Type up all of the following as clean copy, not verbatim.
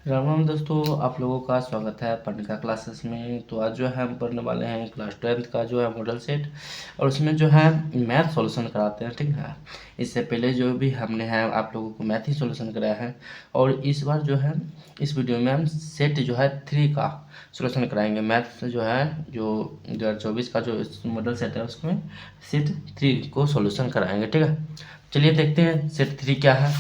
राम राम दोस्तों, आप लोगों का स्वागत है पढ़ने क्लासेस में। तो आज जो है हम पढ़ने वाले हैं क्लास 12th का जो है मॉडल सेट, और उसमें जो है मैथ सॉल्यूशन कराते हैं। ठीक है, इससे पहले जो भी हमने है आप लोगों को मैथ ही सॉल्यूशन कराया है, और इस बार जो है इस वीडियो में हम सेट जो है 3 का सॉल्यूशन कराएंगे। मैथ जो है जो 2024 का जो मॉडल सेट है उसमें सेट 3 को सॉल्यूशन कराएंगे। ठीक है, चलिए देखते हैं सेट 3 क्या है।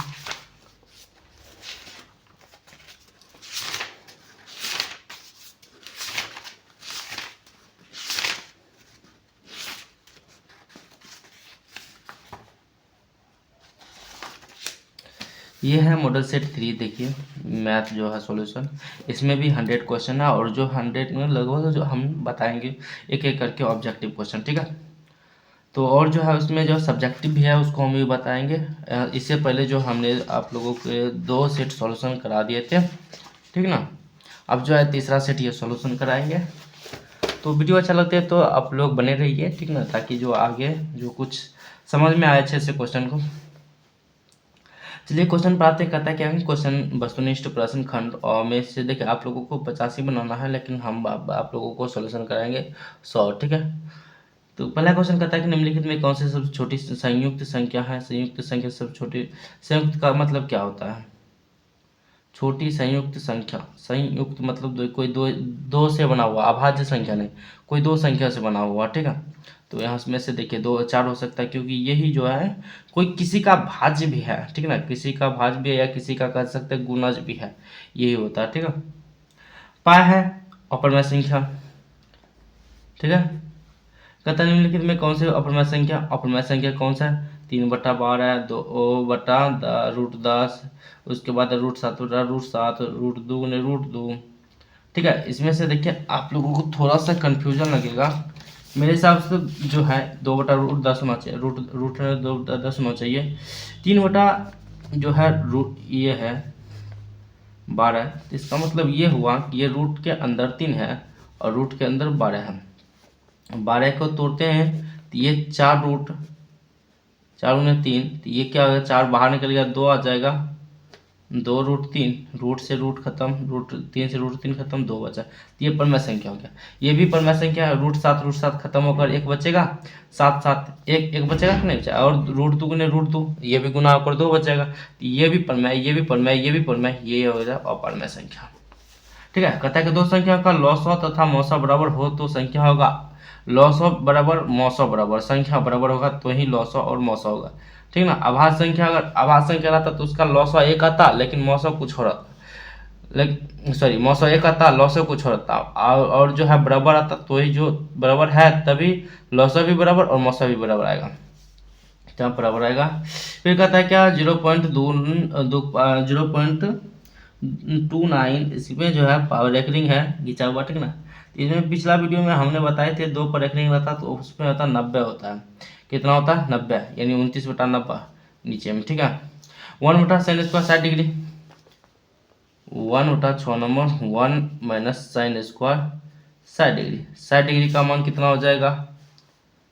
ये है मॉडल सेट 3। देखिए मैथ जो है सॉल्यूशन, इसमें भी 100 क्वेश्चन है, और जो 100 में लगभग जो हम बताएंगे एक एक करके ऑब्जेक्टिव क्वेश्चन। ठीक है, तो और जो है उसमें जो सब्जेक्टिव भी है उसको हम भी बताएंगे। इससे पहले जो हमने आप लोगों के 2 सेट सॉल्यूशन करा दिए थे, ठीक ना। अब जो है तीसरा सेट ये सॉल्यूशन कराएंगे। तो वीडियो अच्छा लगता है तो आप लोग बने रहिए, ठीक ना, ताकि जो आगे जो कुछ समझ में आए अच्छे से क्वेश्चन को। चलिए क्वेश्चन प्राप्त करता है क्या है। क्वेश्चन वस्तुनिष्ठ प्रश्न खंड और में से देखिए आप लोगों को 85 बनाना है, लेकिन हम आप लोगों को सॉल्यूशन कराएंगे 100। ठीक है, तो पहला क्वेश्चन कहता है कि निम्नलिखित में कौन सी सबसे छोटी संयुक्त संख्या है। संयुक्त संख्या सबसे छोटी, संयुक्त का मतलब क्या होता है। छोटी संयुक्त संख्या, संयुक्त मतलब कोई दो से बना हुआ, अभाज्य संख्या नहीं, कोई 2 संख्या से बना हुआ। ठीक है, तो यहाँ में से देखिए 2 4 हो सकता है, क्योंकि यही जो है कोई किसी का भाज्य भी है। ठीक है ना, किसी का भाज्य भी है या किसी का कह सकते हैं गुणज भी है, यही होता है। ठीक है, पाई है अपरमय संख्या। ठीक है, कहता निम्नलिखित में कौन से अपरमय संख्या, अपरमय संख्या कौन सा है। 3/12, 2/√10, उसके बाद √7 √7 √2 ठीक है। इसमें से देखिए आप लोगों को थोड़ा सा कंफ्यूजन लगेगा। मेरे हिसाब से जो है 2/√10 होना चाहिए, रूट 2/10 होना चाहिए। 3 जो है रूट ये है 12, तो इसका मतलब ये हुआ कि ये रूट के अंदर 3 है और रूट के अंदर 12 है। 12 को तोड़ते हैं तो ये 4 रूट, 4 × 3, तो ये क्या होगा, 4 बाहर निकल गया, 2 आ जाएगा। 2√3, रूट से रूट खत्म, √3 से √3 खत्म, 2 बचा, तो ये परमय संख्या हो गया। ये भी परमय संख्या है। √7 खत्म होकर 1 बचेगा, 7 1 1 बचेगा कि नहीं बचा, और √2 ये भी गुना होकर 2 बचेगा, तो ये भी परमय, ये भी परमय, ये भी परमय, ये हो गया अपरमय संख्या। ठीक है, कहता है कि 2 संख्या का लॉसव तथा मौसा बराबर हो तो संख्या होगा। लॉसव बराबर मौसा बराबर, संख्या बराबर होगा तो ही लॉसव और मौसा होगा। ठीक ना, अभाज्य संख्या, अगर अभाज्य संख्या रहता तो उसका लॉसव 1 आता, लेकिन मौसव कुछ हो रहता, लेकिन सॉरी मौसव 1 आता, लॉसव कुछ हो रहता, और जो है बराबर आता तो ही जो बराबर है तभी लॉसव भी बराबर और मौसव भी बराबर आएगा, क्या बराबर आएगा। फिर कहता है क्या 0.29, इसमें जो है पावर रेकरिंग है घिंचा हुआ। ठीक ना, इसमें पिछला वीडियो में हमने बताए थे 2 पर रेकरिंग रहता तो उसमें होता 90 होता है। कितना होता है 90, यानी 29/90 नीचे में। ठीक है, 1/sin² 60 degree, 1/6 1 - sin² 60 degree. 60 degree का मान कितना हो जाएगा,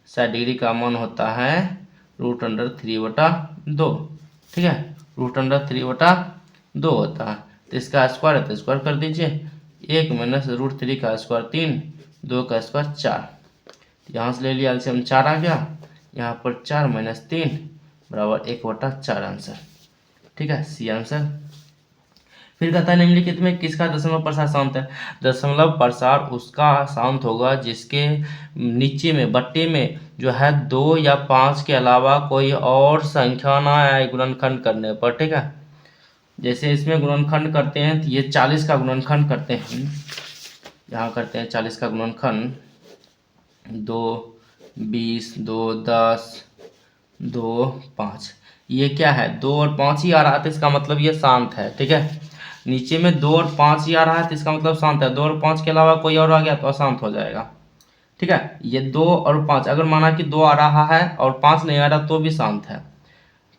60 डिग्री का मान होता है √3/2। ठीक है, √3/2 होता है, तो इसका स्क्वायर है तो स्क्वायर कर दीजिए। 1 - √3 का स्क्वायर 3, 2 का स्क्वायर 4, यहाँ से ले लिया एलसीएम 4 आ गया, यहाँ पर 4 - 3 बराबर 1/4 आंसर। ठीक है, सी आंसर। फिर कहता है निम्नलिखित में किसका दशमलव प्रसार शांत है। दशमलव प्रसार उसका शांत होगा जिसके नीचे में बट्टे में जो है 2 या 5 के अलावा कोई और संख्या ना आए गुणनखंड करने पर। ठीक है, जैसे इसमें गुणनखंड करते हैं तो ये 40 का गुणनखंड करते हैं, यहाँ करते हैं 40 का गुणनखंड, 2 20 2 10 2 5, ये क्या है 2 और 5 ही आ रहा है, तो इसका मतलब ये शांत है। ठीक है, नीचे में 2 और 5 ही आ रहा है तो इसका मतलब शांत है। 2 और 5 के अलावा कोई और आ गया तो अशांत हो जाएगा। ठीक है, ये 2 और 5, अगर माना कि 2 आ रहा है और 5 नहीं आ रहा तो भी शांत है।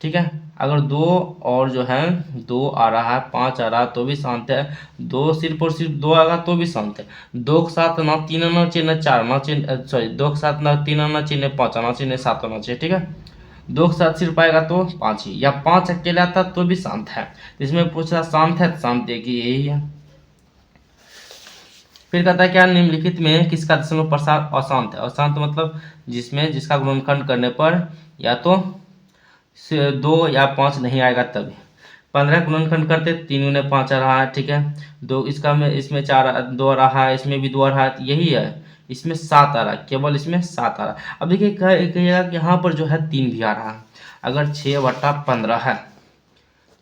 ठीक है, अगर 2 और जो है 2 आ रहा है, 5 आ रहा है तो भी शांत है। 2 सिर्फ और सिर्फ 2 आएगा तो भी शांत है। 2 के साथ ना 3 आना चाहिए, ना 4 आना चाहिए, सॉरी 2 के साथ ना 3 आना चाहिए, ना 5 आना चाहिए, ना 7 आना चाहिए। ठीक है, 2 के साथ सिर्फ आएगा तो 5 ही, या 5 अकेले आता तो भी शांत है। तो इसमें पूछ रहा शांत है, तो शांत देखिए यही है। फिर कहता है क्या निम्नलिखित में किसका दशमलव प्रसार अशांत है। अशांत मतलब जिसका गुणनखंड करने पर या तो 2 या 5 नहीं आएगा तभी। 15 गुणनखंड करते 3 गुने 5 आ रहा है, ठीक है। दो इसका में इसमें 4 2 आ रहा है, इसमें भी 2 आ रहा है, यही है। इसमें 7 आ रहा है, केवल इसमें 7 आ रहा है। अब देखिए कहिएगा कि यहाँ पर जो है 3 भी आ रहा है। अगर 6/15 है,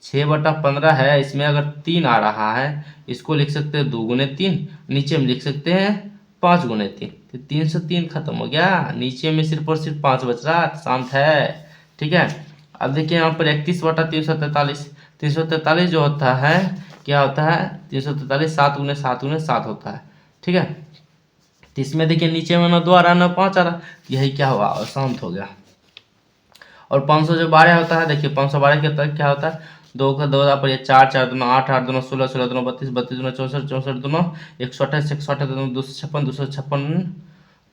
6/15 है, इसमें अगर 3 आ रहा है, इसको लिख सकते हैं 2 गुने 3, नीचे में लिख सकते हैं 5 गुने 3, तो 3 से 3 खत्म हो गया, नीचे में सिर्फ और सिर्फ 5 बच रहा, तो शांत है, ठीक है। अब देखिए यहाँ पर 31/343, 343 जो होता है क्या होता है, 343 7 गुने 7 गुने 7 होता है, ठीक है। तो इसमें देखिए नीचे में ना 2 आ रहा ना 5 आ रहा, यही क्या हुआ, अशांत हो गया। और 500 जो 12 होता है, देखिए 512 के तक क्या होता है, 2 का 2 पर 4 4 दूना 8 8 दूना 16 16 दूना 32 32 दूना 64 64 दूना 128 128 दूना 256 256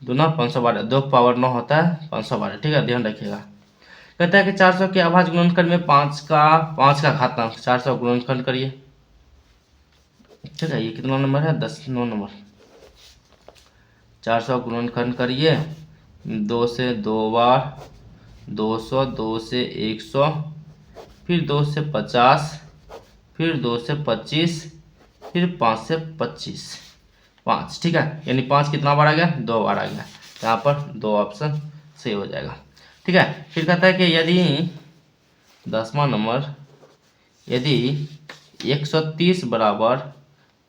दूना 512, 2 का पावर 9 होता है 512, ठीक है, ध्यान रखिएगा। कहता है कि 400 के अभाज्य गुणनखंड में 5 का घातांक 400 गुणनखंड करिए, ठीक है। ये कितना नंबर है, 9 नंबर। 400 गुणनखंड करिए, 2 से 2 बार, 200, 2 से 100, फिर 2 से 50, फिर 2 से 25, फिर 5 से 25, 5, ठीक है। यानी 5 कितना बार आ गया, 2 बार आ गया, यहाँ पर 2 ऑप्शन सही हो जाएगा, ठीक है। फिर कहता है कि यदि 10वां नंबर, यदि 130 बराबर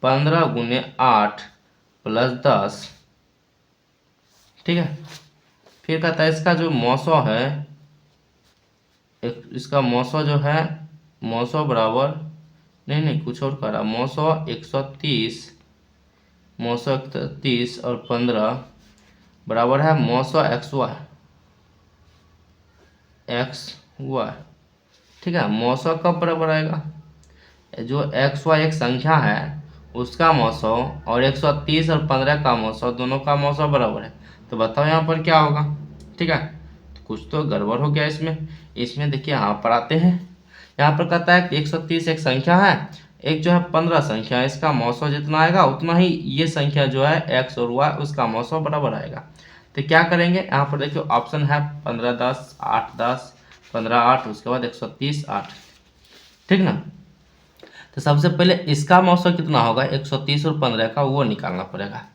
15 गुने 8 प्लस 10, ठीक है। फिर कहता है इसका जो मौसो है, इसका मौसो जो है, मौसो बराबर नहीं कुछ और कर रहा, मौसो 130, मौसो 130 और 15 बराबर है मौसो एक्स वाई, ठीक है। मौसो कब बराबर आएगा, जो एक्स वाई एक संख्या है उसका मौसो और 130 और 15 का मौसो, दोनों का मौसो बराबर है, तो बताओ यहाँ पर क्या होगा, ठीक है। तो कुछ तो गड़बड़ हो गया इसमें। इसमें देखिए यहाँ पर आते हैं, यहाँ पर कहता है कि 130 एक संख्या है, एक जो है 15 संख्या है, इसका मौसो जितना आएगा उतना ही ये संख्या जो है एक्स और वाई उसका मौसो बराबर आएगा। तो क्या करेंगे, यहाँ पर देखिए ऑप्शन है 15 10 8 10 15 8, उसके बाद 130 8, ठीक ना। तो सबसे पहले इसका मौसो कितना होगा, 130 और 15 का वो निकालना पड़ेगा।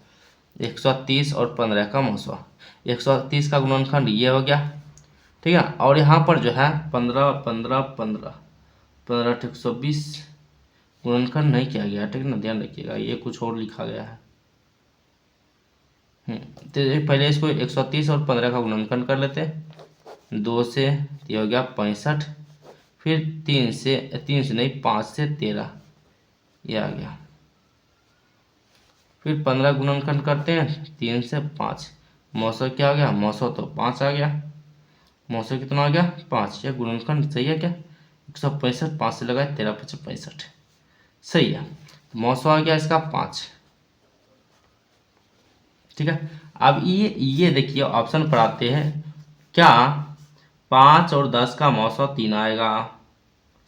130 और 15 का मौसो, 130 का गुणनखंड ये हो गया, ठीक है। और यहाँ पर जो है 15 15 15 15 120 गुणनखंड नहीं किया गया, ठीक है ना, ध्यान रखिएगा, ये कुछ और लिखा गया है। तो पहले इसको 130 और 15 का गुणनखंड कर लेते हैं, 2 से ये हो गया 65, फिर 3 से नहीं 5 से 13 ये आ गया, फिर 15 गुणनखंड करते हैं 3 से 5, मौसो क्या आ गया, मौसो तो 5 आ गया, मौसो कितना आ गया 5, ये गुणनखंड सही है क्या, 165, 5 से लगाए 13 5 65, सही है। मौसो आ गया इसका 5, ठीक है। अब ये देखिए ऑप्शन पर आते हैं, क्या 5 और 10 का मौसो 3 आएगा,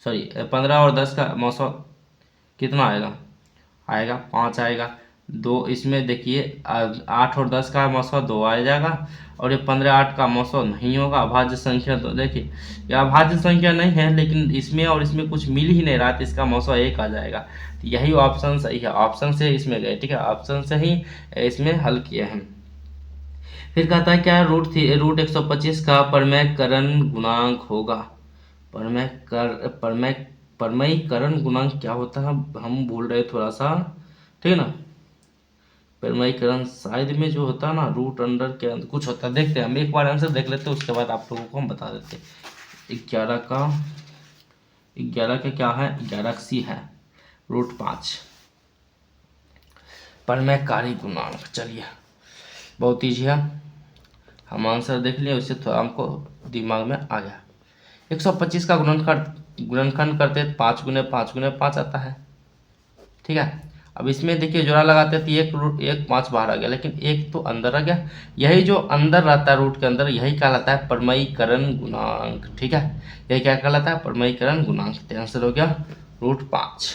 सॉरी 15 और 10 का मौसो कितना आएगा 5 आएगा। 2 इसमें देखिए 8 और 10 का मौसो 2 आ जाएगा, और ये 15 8 का मौसो नहीं होगा, अभाज्य संख्या। तो देखिए ये अभाज्य संख्या नहीं है, लेकिन इसमें और इसमें कुछ मिल ही नहीं रहा, तो इसका मौसो 1 आ जाएगा। तो यही ऑप्शन सही है, ऑप्शन से इसमें गए, ठीक है, ऑप्शन से ही इसमें हल किए हैं। फिर कहता है क्या रूट 125 का परमैकरण गुणांक होगा। परमैकरण गुणांक क्या होता है, हम भूल रहे थोड़ा सा, ठीक है ना। परमैकरण शायद में जो होता है ना, रूट अंडर के अंदर कुछ होता है, देखते हैं हम एक बार आंसर देख लेते हैं, उसके बाद आप लोगों को हम बता देते हैं। 11 का क्या है, 11 सी है, रूट 5 परमैकारी गुणांक। चलिए बहुत ईजी है, हम आंसर देख लिए, उससे थोड़ा हमको दिमाग में आ गया। 125 का गुणनखंड करते 5 गुने 5 गुने 5 आता है, ठीक है। अब इसमें देखिए जोड़ा लगाते हैं तो एक रूट 1 5 बाहर आ गया, लेकिन एक तो अंदर आ गया। यही जो अंदर रहता है रूट के अंदर, यही कहलाता है परिमयीकरण गुणांक। ठीक है, यही क्या कहलाता है? परिमयीकरण गुणांक। तो आंसर हो गया √5।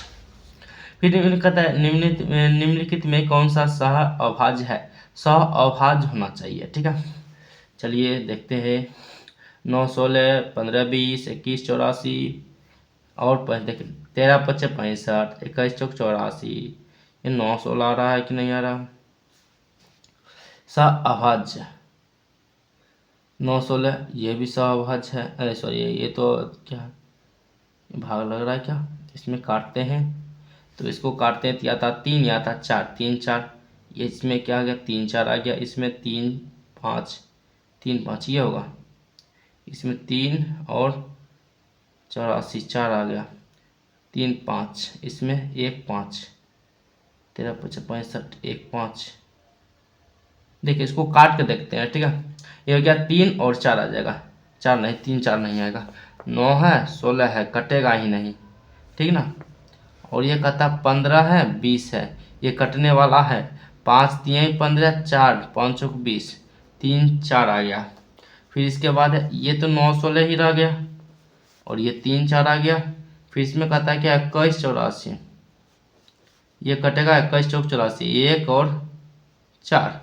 फिर निम्न कहता है निम्नलिखित में कौन सा सह अभाज्य है? सह अभाज्य होना चाहिए। ठीक है, चलिए देखते हैं। 9 16 15 20 21 84 और देखिए 13 5 65 21 चौक 84। ये 9 16 आ रहा है कि नहीं आ रहा? सअभाज्य 9 16 ये भी सअभाज्य है। अरे सॉरी, ये तो क्या भाग लग रहा है क्या? इसमें काटते हैं तो इसको काटते हैं तो या था 3 या था 4, 3 4। ये इसमें क्या आ गया? 3 4 आ गया। इसमें 3 5 3 5 ये होगा। इसमें 3 और 84 4 आ गया। 3 5 इसमें 1 5 13 5 65 1 5। देखिए इसको काट के देखते हैं। ठीक है, ये हो गया 3 और 4 आ जाएगा। 4 नहीं, 3 4 नहीं आएगा। 9 है 16 है, कटेगा ही नहीं। ठीक ना। और ये कहता 15 है 20 है, ये कटने वाला है। 5 3 15 4 5 चौक 20, 3 4 आ गया। फिर इसके बाद ये तो 9 16 ही रह गया और ये 3 4 आ गया। फिर इसमें कहता है क्या? 21 84, ये कटेगा। 21 चौक 84, 1 और 4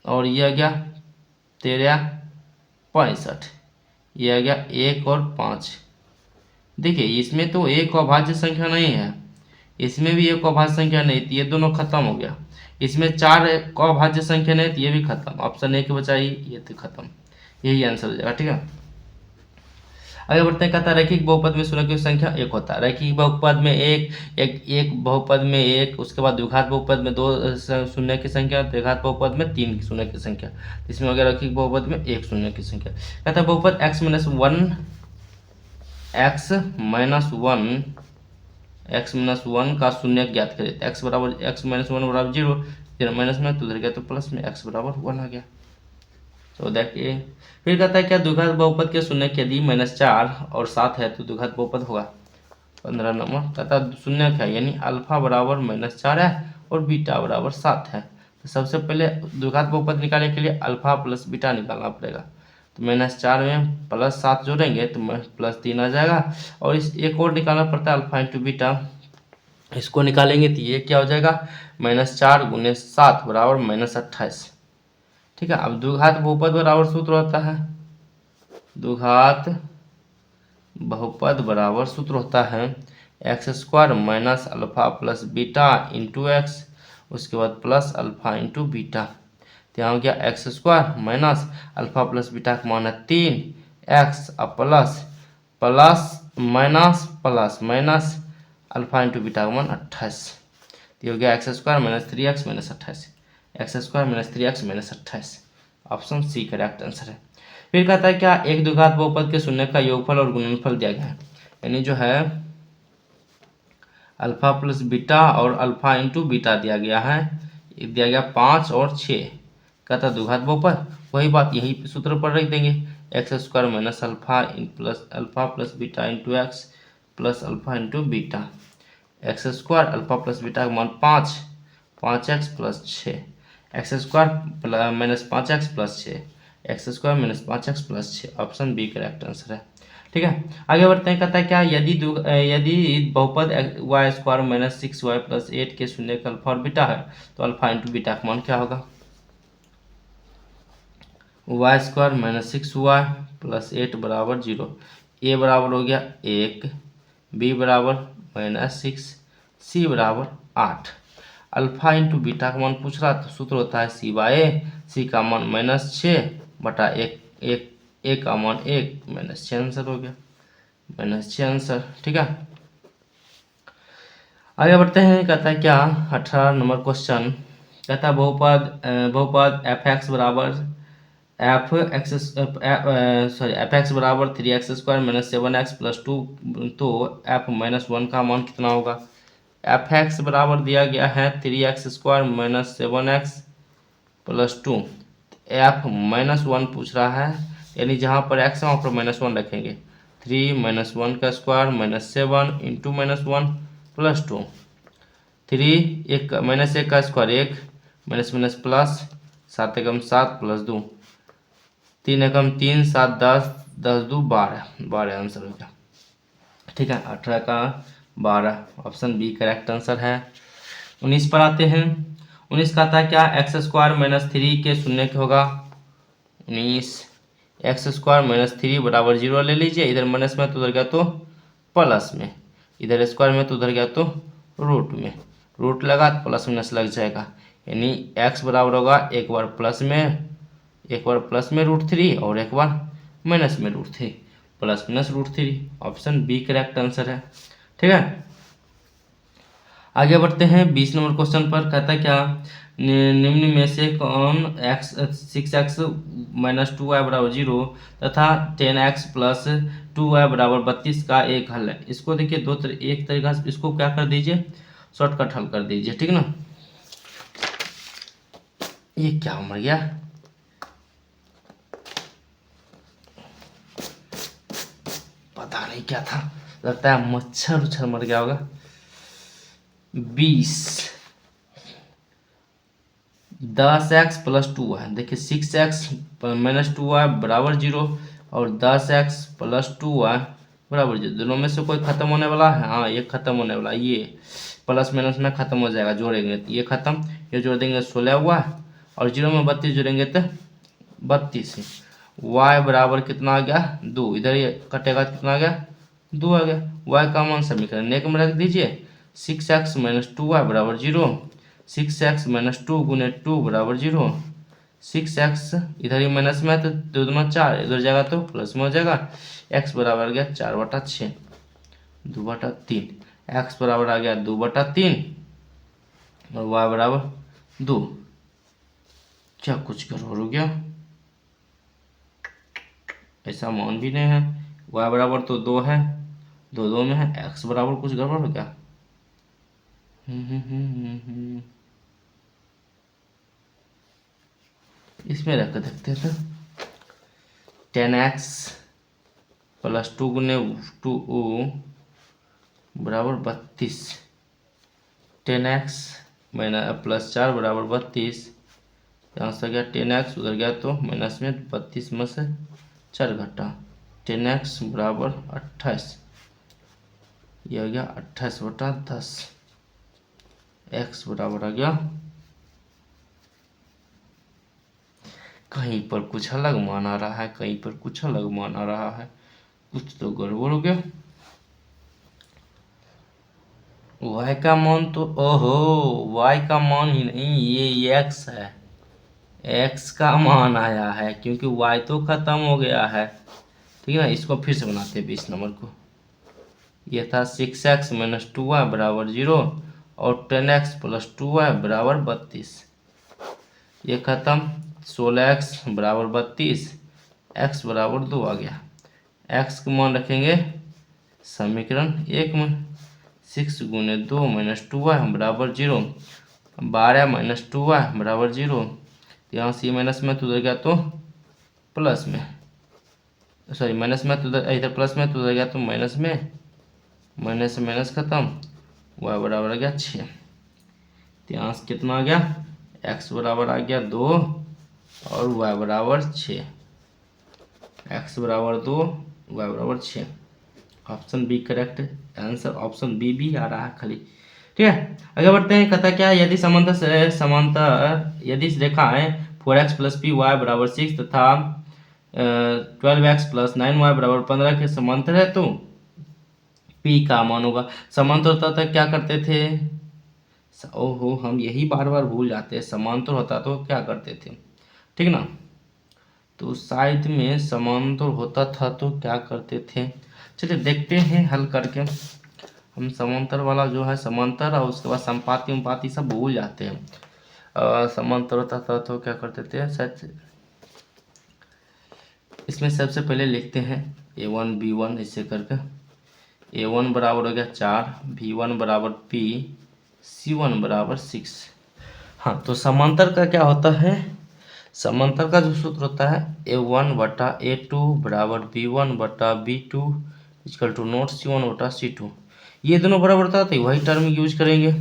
और ये आ गया 13 65, ये आ गया 1 और 5। देखिए इसमें तो एक अभाज्य संख्या नहीं है, इसमें भी एक अभाज्य संख्या नहीं थी, ये दोनों खत्म हो गया। इसमें 4 अभाज्य संख्या नहीं थी, ये भी खत्म। ऑप्शन ए के बचाई ये तो खत्म। यही आंसर हो जाएगा। ठीक है, आगे बढ़ते हैं। कहता है रैखिक बहुपद में शून्य की संख्या 1 होता है। रैखिक बहुपद में एक बहुपद में 1, उसके बाद द्विघात बहुपद में 2 शून्य की संख्या, द्विघात बहुपद में 3 शून्य की संख्या। इसमें हो गया रैखिक बहुपद में 1 शून्य की संख्या। कहता है बहुपद x - 1 का शून्य ज्ञात करें। x - 1 बराबर 0, 0 माइनस में तो उधर गया तो प्लस में x बराबर 1 आ गया। तो देखिए फिर कहता है क्या? द्विघात बहुपद के शून्य के यदि -4 और 7 है तो द्विघात बहुपद होगा। 15 नंबर कहता शून्य है यानी अल्फा बराबर -4 है और बीटा बराबर 7 है। तो सबसे पहले द्विघात बहुपद निकालने के लिए अल्फा प्लस बीटा निकालना पड़ेगा। तो -4 में +7 जोड़ेंगे तो +3 आ जाएगा। और इस एक और निकालना पड़ता है अल्फा इंटू बीटा। इसको निकालेंगे तो ये क्या हो जाएगा? -4 × 7 बराबर -28। ठीक है, अब द्विघात बहुपद बराबर सूत्र होता है, द्विघात बहुपद बराबर सूत्र होता है x² minus alpha plus beta into x, उसके बाद प्लस अल्फा इंटू बीटा। तो यहाँ हो गया x² minus alpha plus beta का मान है 3x अब plus plus minus plus minus alpha into beta का मान 28। तो हो गया x² minus 3x minus 28, x² minus 3x minus 28। Option C correct answer है। फिर कहता है क्या? एक द्विघात बहुपद के शून्य का योगफल और गुणनफल दिया गया है, यानी जो है अल्फा प्लस बीटा और अल्फा इंटू बीटा दिया गया है। दिया गया 5 और 6। कहता है द्विघात बहुपद, वही बात यही सूत्र पर रख देंगे। x² minus alpha plus beta into X plus alpha into beta. x² alpha plus beta का मान 5, 5x plus 6, x² minus 5x plus 6, x² minus 5x plus 6। Option B correct answer है। ठीक है, आगे बढ़ते हैं। कहता है क्या? यदि बहुपद y² माइनस 6y प्लस 8 के शून्य का अल्फा और बीटा है तो अल्फा इंटू बीटा का मान क्या होगा? y² माइनस 6y प्लस 8 बराबर 0। a बराबर हो गया 1, b बराबर -6, c बराबर 8। अल्फा इंटू बीटा का मान पूछ रहा तो सूत्र होता है c/a। c का मान -6/1, a का मान 1, -6 आंसर हो गया, -6 आंसर। ठीक है, आगे बढ़ते हैं। कहता है क्या? 18 नंबर क्वेश्चन। कहता है बहुपद f(x) बराबर f(x) बराबर 3x² माइनस 7x प्लस 2, तो f-1 का मान कितना होगा? f(x) बराबर दिया गया है 3x² minus 7x plus 2, f-1 पूछ रहा है, यानी जहाँ पर x है वहाँ पर -1 रखेंगे। 3 - 1 का स्क्वायर माइनस 7 इंटू -1 प्लस 2। 3 एक माइनस 1 का स्क्वायर 1 माइनस माइनस प्लस 7 एकम 7 प्लस 2 3 एकम 3 7 10 10 2 12 आंसर हो गया। ठीक है 18 का 12 ऑप्शन बी करेक्ट आंसर है। 19 पर आते हैं। 19 कहता है क्या एक्स स्क्वायर माइनस 3 के शून्य के होगा। 19 एक्स स्क्वायर माइनस 3 बराबर 0 ले लीजिए। इधर माइनस में तो उधर गया तो प्लस में, इधर स्क्वायर में तो उधर गया तो रूट में, रूट लगा तो प्लस माइनस लग जाएगा। यानी एक्स बराबर होगा एक बार प्लस में √3 और एक बार माइनस में √3, plus minus √3। Option B correct answer है। ठीक है आगे बढ़ते हैं 20 नंबर क्वेश्चन पर। कहता है क्या निम्न में से कौन x 6x माइनस 2y बराबर 0 तथा 10x प्लस 2y बराबर 32 का एक हल है। इसको देखिए एक तरीका से इसको क्या कर दीजिए, शॉर्टकट हल कर दीजिए। ठीक ना, ये क्या मर गया, पता नहीं क्या था, लगता है मच्छर उच्छर मर गया होगा। 20 10x प्लस 2y, देखिए 6x माइनस 2y बराबर 0 और 10x प्लस 2y बराबर 0, दोनों में से कोई खत्म होने वाला है। हाँ ये खत्म होने वाला, ये प्लस माइनस में खत्म हो जाएगा, जोड़ेंगे तो ये खत्म, ये जोड़ देंगे 16 हुआ और 0 में 32 जोड़ेंगे तो 32। y बराबर कितना आ गया 2, इधर ये कटेगा कितना आ गया 2 आ गया। y का मान समीकरण एक में रख दीजिए। 6x माइनस 2y बराबर 0, 6x माइनस 2 गुने 2 बराबर 0, 6x इधर ही माइनस में है तो 2 दूना 4, इधर जाएगा तो प्लस में हो जाएगा। x बराबर आ गया 4/6 2/3, x बराबर आ गया 2/3 और y बराबर 2। क्या कुछ गड़बड़ हो गया, ऐसा मान भी नहीं है। y बराबर तो 2 है, 2 में है, x बराबर कुछ गड़बड़ हो गया। इसमें रख देखते थे 10x प्लस 2 गुने 2 बराबर 32, 10x माइनस प्लस 4 बराबर 32, यहाँ से गया 10x उधर गया तो माइनस में 32 में से 4 घटा, 10x बराबर 28, यह आ गया 28/10, x बराबर आ गया, कहीं पर कुछ अलग मान आ रहा है, कहीं पर कुछ अलग मान आ रहा है, कुछ तो गड़बड़ हो गया। y का मान तो ओहो y का मान ही नहीं, ये x है, x का मान आया है क्योंकि y तो खत्म हो गया है। ठीक है ना, इसको फिर से बनाते हैं 20 नंबर को। ये था 6x माइनस 2y बराबर 0 और 10x प्लस 2y बराबर 32, ये खत्म 16x बराबर 32, x बराबर 2 आ गया। x का मान रखेंगे समीकरण 1 में, 6 गुने 2 माइनस 2y बराबर 0, 12 माइनस 2y बराबर 0, यहाँ से माइनस में तो उधर गया तो प्लस में, सॉरी माइनस में तो इधर प्लस में तो उधर गया तो माइनस में, माइनस से माइनस खत्म, y बराबर आ गया 6, तो यहाँ से कितना आ गया x बराबर आ गया 2 और y बराबर 6, x बराबर 2 y बराबर 6। Option B correct answer, option B भी आ रहा है खाली। ठीक है आगे बढ़ते हैं। कहता क्या यदि समांतर यदि रेखाएं 4x प्लस पी वाई बराबर 6 तथा 12x प्लस 9y बराबर 15 के समांतर है तो p का मान होगा। समांतर होता था क्या करते थे, ओहो हम यही बार बार भूल जाते हैं, समांतर होता तो क्या करते थे, ठीक ना, तो शायद में समांतर होता था तो क्या करते थे, चलिए देखते हैं हल करके। हम समांतर वाला जो है समांतर और उसके बाद संपाती सब भूल जाते हैं। समांतर होता था तो क्या करते थे, शायद इसमें सबसे पहले लिखते हैं a1 b1 ऐसे करके, a1 बराबर हो गया 4, b1 बराबर p, c1 बराबर 6। हाँ तो समांतर का क्या होता है, समांतर का जो सूत्र होता है a1/a2 बराबर b1/b2 equal to note c1/c2, ये दोनों बराबर होता है तो वही टर्म यूज करेंगे।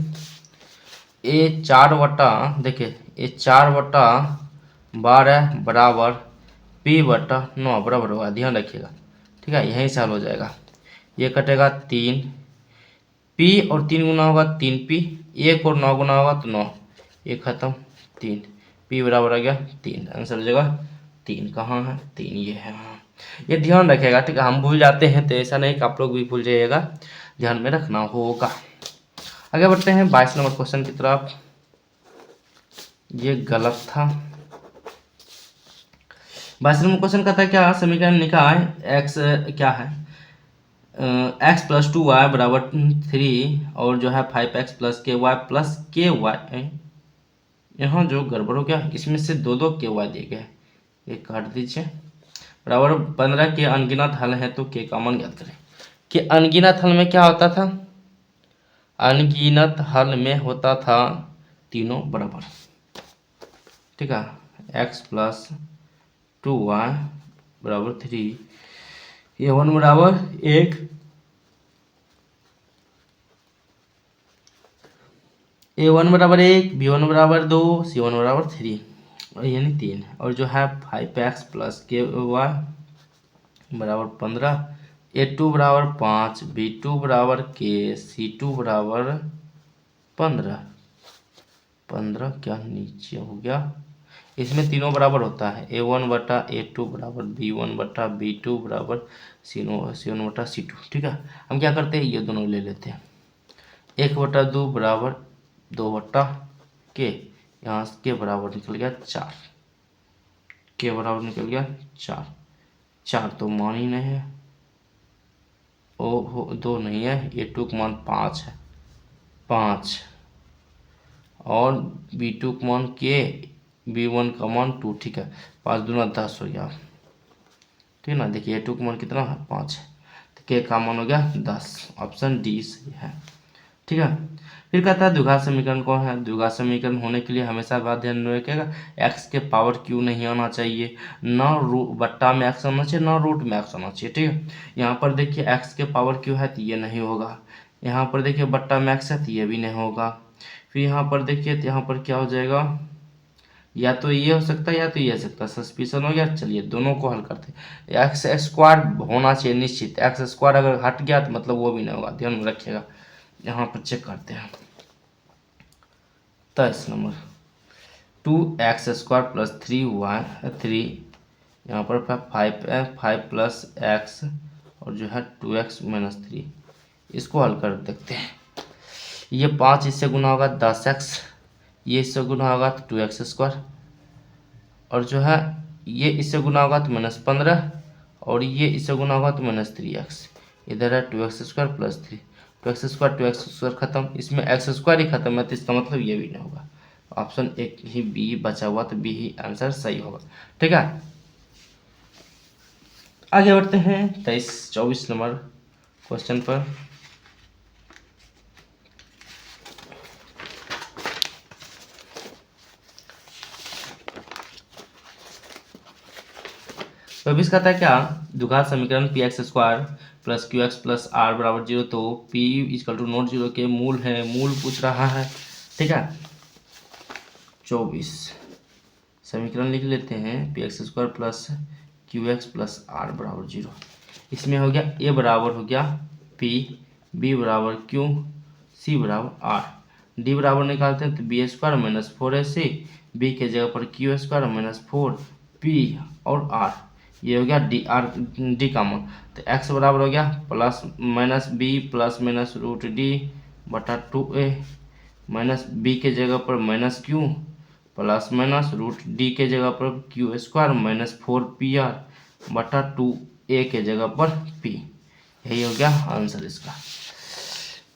ए 4 देखिए ए 4/12 बराबर P/9 बराबर होगा, ध्यान रखिएगा। ठीक है, यहीं से हल हो जाएगा। ये कटेगा 3 P और 3 गुना होगा 3P, 1 और 9 गुना होगा तो 9, ये खत्म 3, P बराबर आ गया 3, आंसर हो जाएगा 3। कहाँ है 3, ये है। हाँ, ये ध्यान रखेगा। ठीक है, हम भूल जाते हैं तो ऐसा नहीं कि आप लोग भी भूल जाइएगा, ध्यान में रखना होगा। आगे बढ़ते हैं 22 नंबर क्वेश्चन की तरफ। ये गलत था। 22 नंबर क्वेश्चन का था क्या, समीकरण निकाय एक्स क्या है, x+2y बराबर 3 और जो है 5x प्लस के वाई। यहाँ जो गड़बड़ हो गया, इसमें से दो के वाई दिए गए, ये काट दीजिए। बराबर 15 के अनगिनत हल है तो के का मान ज्ञात करें। कि अनगिनत हल में क्या होता था, अनगिनत हल में होता था तीनों बराबर। ठीक है, x+2y बराबर 3, a1 बराबर 1, a1 बराबर 1, b1 बराबर 2, c1 बराबर 3 और यानी 3, और जो है 5x प्लस के वाई बराबर 15, a2 बराबर 5, b2 बराबर के, c2 बराबर 15 क्या नीचे हो गया, इसमें तीनों बराबर होता है, a1/a2 बराबर b1/b2 बराबर c1/c2। ठीक है, हम क्या करते हैं, ये दोनों ले लेते हैं। 1/2 बराबर 2/के, यहाँ के बराबर निकल गया 4, के बराबर निकल गया 4, 4 तो मान ही नहीं है, ओ हो 2 नहीं है, a2 का मान 5 है, 5 और b2 का मान के, b1 का मान 2। ठीक है, 5 दूना 10 हो गया। ठीक है ना, देखिए a2 का मान कितना है, 5 है, तो के का मान हो गया 10, ऑप्शन डी सही है। ठीक है, फिर कहता है द्विघात समीकरण कौन है। द्विघात समीकरण होने के लिए हमेशा बात ध्यान में रखिएगा, x के पावर क्यू नहीं आना चाहिए, ना बट्टा में x आना चाहिए, ना रूट में x आना चाहिए। ठीक है, यहाँ पर देखिए x के पावर क्यू है तो ये नहीं होगा, यहाँ पर देखिए बट्टा में x है तो ये भी नहीं होगा। फिर यहाँ पर देखिए तो यहाँ पर क्या हो जाएगा, या तो ये हो सकता है या तो ये हो सकता है, सस्पिशन हो गया। चलिए दोनों को हल करते हैं। एक्स स्क्वायर होना चाहिए निश्चित, एक्स स्क्वायर अगर हट गया तो मतलब वो भी नहीं होगा, ध्यान में रखिएगा। यहाँ पर चेक करते हैं 23 नंबर, 2x² प्लस 3 यहाँ पर 5 प्लस एक्स और जो है 2x माइनस 3, इसको हल कर देखते हैं। ये 5 इससे गुना होगा 10x, ये इससे गुना होगा तो 2x², और जो है ये इससे गुना होगा तो -15, और ये इससे गुना होगा तो -3x। इधर है 2x² प्लस 3, 2x² खत्म, इसमें x² ही खत्म है तो इसका मतलब ये भी नहीं होगा। ऑप्शन एक ही बी बचा हुआ, तो बी ही आंसर सही होगा। ठीक है, आगे बढ़ते हैं 24 नंबर क्वेश्चन पर। तो बीस कहता है क्या, द्विघात समीकरण px² plus qx plus r बराबर 0, तो p = नॉट 0 के मूल है, मूल पूछ रहा है। ठीक है, 24 समीकरण लिख लेते हैं, px² plus qx plus r बराबर 0। इसमें हो गया a बराबर हो गया p, b बराबर q, c बराबर r, d बराबर निकालते हैं तो b² माइनस 4ac, b के जगह पर q² माइनस 4p और r, ये हो गया डी का मान। तो x बराबर हो गया plus minus B plus minus √d/2a, minus B के जगह पर minus Q plus minus √d के जगह पर q² माइनस 4pr/2a के जगह पर p। यही हो गया आंसर इसका,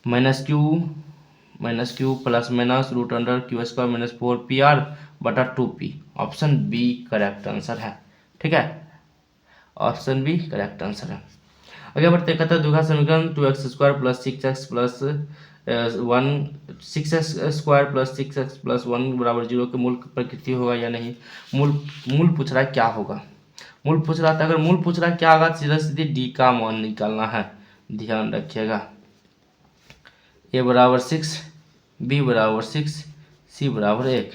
minus Q plus minus √q² minus 4pr/2p, option B correct answer है। ठीक है, ऑप्शन बी करेक्ट आंसर है। आगे बढ़ते कहता है द्विघात समीकरण 2x² plus 6x plus 6x² plus 6x plus 1 बराबर 0 के मूल प्रकृति होगा या नहीं। मूल पूछ रहा है क्या होगा, मूल पूछ रहा था, अगर मूल पूछ रहा है क्या होगा, सीधा सीधे डी का मान निकालना है, ध्यान रखिएगा। a बराबर 6, b बराबर 6, सी बराबर 1,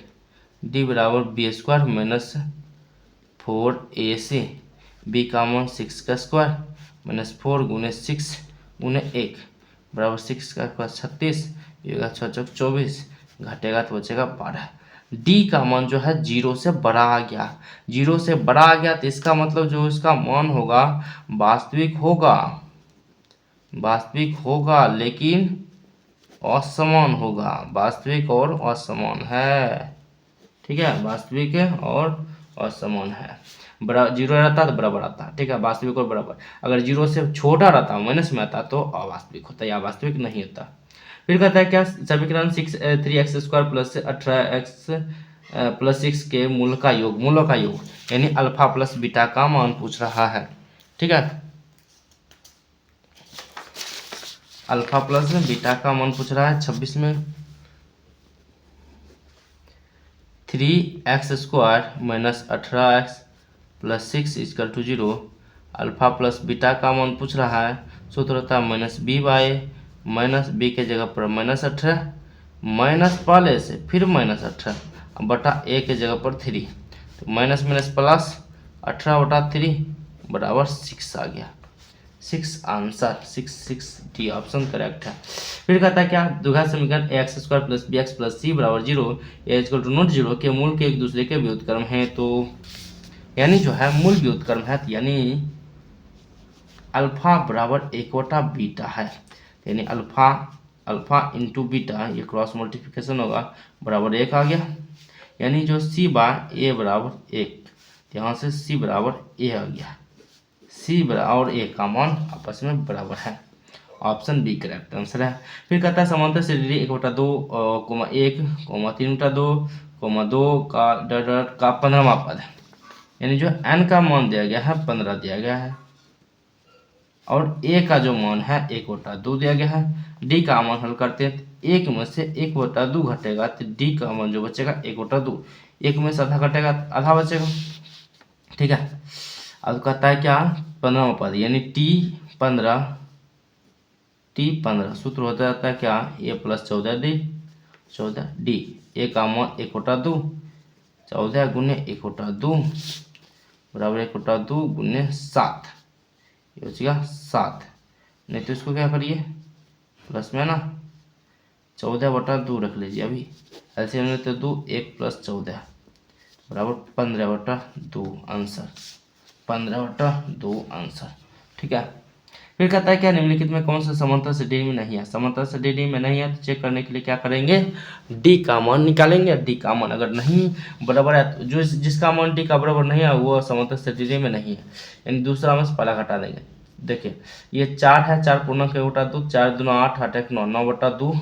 डी बराबर B square minus 4ac, B का मान 6 का स्क्वायर माइनस 4 गुने 6 गुने 1 बराबर 6 का स्क्वायर 36, ये होगा 6 चौक 24, घटेगा तो बचेगा 12। डी का मान जो है जीरो से बड़ा आ गया, जीरो से बड़ा आ गया तो इसका मतलब जो इसका मान होगा वास्तविक होगा, वास्तविक होगा लेकिन असमान होगा, वास्तविक और असमान है, ठीक है, वास्तविक और असमान है। बड़ा जीरो रहता तो बराबर आता, ठीक है, वास्तविक और बराबर। अगर जीरो से छोटा रहता माइनस में आता तो अवास्तविक होता या वास्तविक नहीं होता। फिर कहता है क्या, समीकरण 3x² प्लस 18x प्लस 6 के मूल का योग, मूलों का योग यानी अल्फा प्लस बीटा का मान पूछ रहा है, ठीक है, अल्फा प्लस बीटा का मान पूछ रहा है 26 में। 3x² minus 18x plus 6 equal to 0, alpha plus beta का मान पूछ रहा है, सूत्र होता है minus B by, minus B के जगह पर माइनस 18 माइनस पहले से फिर माइनस 18 बटा ए के जगह पर 3, तो माइनस माइनस प्लस 18 बटा 3 बराबर 6 आ गया, 6 आंसर 6 डी ऑप्शन करेक्ट है। फिर कहता है क्या, द्विघात समीकरण ax² plus bx plus c बराबर 0 इक्वल टू नॉट 0 के मूल के एक दूसरे के व्युत्क्रम हैं, तो यानी जो है मूल व्युत्क्रम है, यानी अल्फा बराबर 1/बीटा है, यानी अल्फा इंटू बीटा ये क्रॉस मल्टीप्लिकेशन होगा बराबर 1 आ गया, यानी जो सी बाय ए बराबर 1, यहाँ से सी बराबर ए आ गया, सी और ए का मान आपस में बराबर है, ऑप्शन बी करेक्ट आंसर है। फिर कहता है समांतर श्रेणी 1/2 1 3/2 2 का 15वां पद, यानी जो n का मान दिया गया है 15 दिया गया है और a का जो मान है 1/2 दिया गया है। d का मान हल करते हैं, 1 में से 1/2 घटेगा तो d का मान जो बचेगा 1/2, 1 में से आधा घटेगा आधा बचेगा, ठीक है। अब कहता है क्या, 15वां पद यानी t15 सूत्र होता जाता है क्या, a प्लस 14d, a का मान 1/2, 14 गुने 1/2 बराबर 1/2 गुने 7, ये बचेगा 7, नहीं तो इसको क्या करिए प्लस में ना 14/2 रख लीजिए, अभी एलसीएम में तो 2 1 प्लस 14 बराबर 15/2 आंसर, 15/2 आंसर, ठीक है। फिर कहता है क्या, निम्नलिखित में कौन सा समांतर श्रेणी में नहीं है, समांतर श्रेणी में नहीं है तो चेक करने के लिए क्या करेंगे, डी का मान निकालेंगे, डी का मान अगर नहीं बराबर है तो जो जिसका मान डी का बराबर नहीं है वो समांतर श्रेणी में नहीं है, यानी दूसरा में से पहला घटा देंगे। देखिए ये 4 है, 4 पूर्णांक 1/2, 4 दूना 8 8 1 9, 9/2,